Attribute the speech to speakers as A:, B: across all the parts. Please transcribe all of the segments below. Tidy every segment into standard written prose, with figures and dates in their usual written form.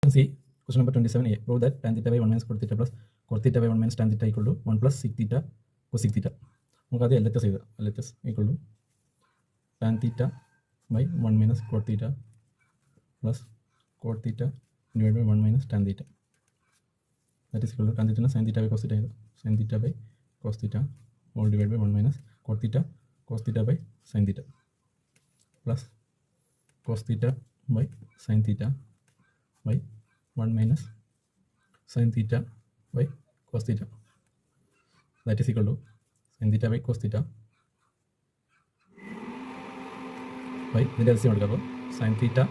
A: See question number 27a. Prove that tan theta by 1 minus cot theta plus cot theta by 1 minus tan theta equal to 1 plus sec theta cosec theta. നമുക്ക് അത് LHS ചെയ്ത് LHS equal to tan theta by 1 minus cot theta plus cot theta divided by 1 minus tan theta. That is equal to tan theta sin theta by cos theta ചെയ്ത് sin theta by cos theta all divided by 1 minus cot theta cos theta by sin theta plus cos theta by sin theta by 1 minus sin theta by cos theta. That is equal to sin theta by cos theta by ഇതിൻ്റെ LCM എടുക്കുക. അപ്പോൾ sin theta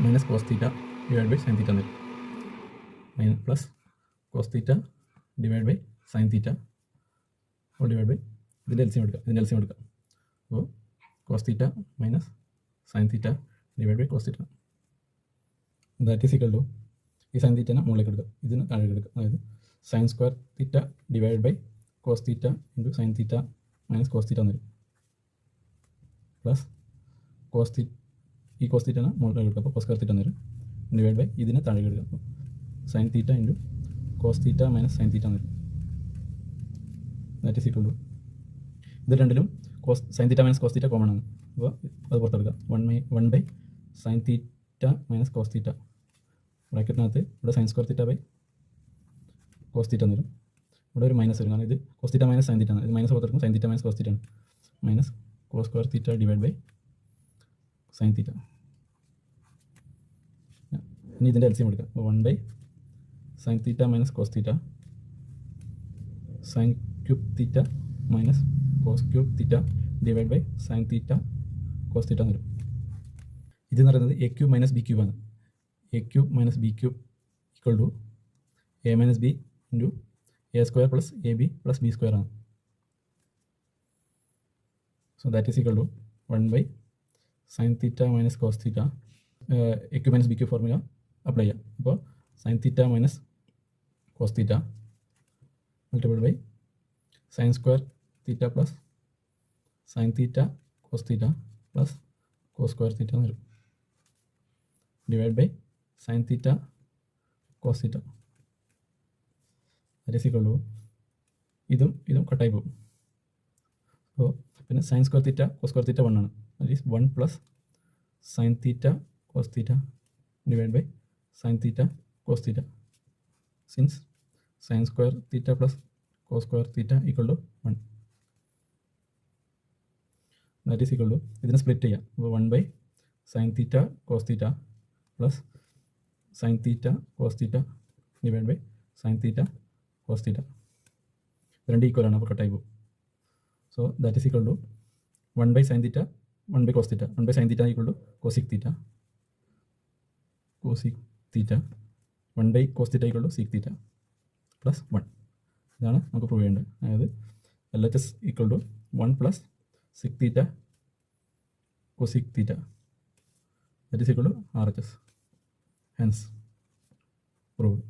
A: minus cos theta divided by sin theta എന്ന് വരും plus cos theta divided by sin theta all divided by ഇതിൻ്റെ LCM എടുക്കുക. അപ്പോൾ cos theta minus sin theta divided by cos theta. That is equal to ഈ sine തീറ്റനെ മുകളിലേക്ക് എടുക്കുക, ഇതിന് താഴേക്ക് എടുക്കുക. അതായത് sine square theta divide by cos theta into sine theta minus cos theta എന്ന് വരും പ്ലസ് ഈ കോസ് തീറ്റനെ മുകളിലേക്ക് എടുക്കുക. അപ്പോൾ കോസ് സ്ക്വയർ തീറ്റ എന്ന് വരും ഡിവൈഡ് ബൈ ഇതിനെ താഴേക്ക് എടുക്കുക. അപ്പോൾ sine theta into cos theta minus sine theta എന്ന് വരും. ദാറ്റ് ഈസ് ഈക്വൽ ടു ഇത് രണ്ടിലും sine theta minus cos theta common ആണ്. അപ്പോൾ അത് പുറത്തെടുക്കുക. 1 by sine theta minus cos theta ബ്രാക്കറ്റിനകത്ത് ഇവിടെ sine square theta by cos theta എന്ന് വരും. ഇവിടെ ഒരു മൈനസ് വരും, കാരണം ഇത് cos theta minus sine theta ആണ്. ഇത് മൈനസ് പുറത്തെടുക്കും. Sine theta minus cos theta ആണ്. Minus cos square theta divide by sine theta. ഇനി ഇതിൻ്റെ LCM എടുക്കുക. അപ്പോൾ 1 by sine theta minus cos theta sine cube theta minus cos cube theta divide by sine theta cos theta എന്ന് വരും. ഇതെന്ന് പറയുന്നത് A cube minus B cube ആണ്. A cube minus B cube equal to A minus B into A square plus A B plus B square ആണ്. So that is equal to 1 by sine theta minus cos theta A cube minus B cube formula apply ചെയ്യാം. അപ്പോൾ sine theta minus cos theta multiple by sine square theta plus sine theta cos theta plus cos square theta എന്ന് വരും divide by sine theta cos theta. That is equal to ഇതും കട്ടായി പോകും. അപ്പോൾ പിന്നെ sine square theta cos square theta 1 ആണ്. That is 1 plus sine theta cos theta divide by sine theta cos theta. Since sine square theta plus cos square theta equal to 1. That is equal to ഇതിനെ split ചെയ്യാം. അപ്പോൾ 1 by sine theta cos theta plus sine theta cos theta divide by sine theta cos theta. രണ്ട് ഈക്വലാണ്, അപ്പോൾ കട്ടായി പോകും. So that is equal to 1 by sine theta 1 by cos theta 1 by sine theta equal to cosec theta 1 by cos theta equal to sec theta plus 1. ഇതാണ് നമുക്ക് prove ചെയ്യേണ്ടത്. അതായത് LHS equal to 1 plus sec theta cosec theta that is equal to RHS. Hence proved.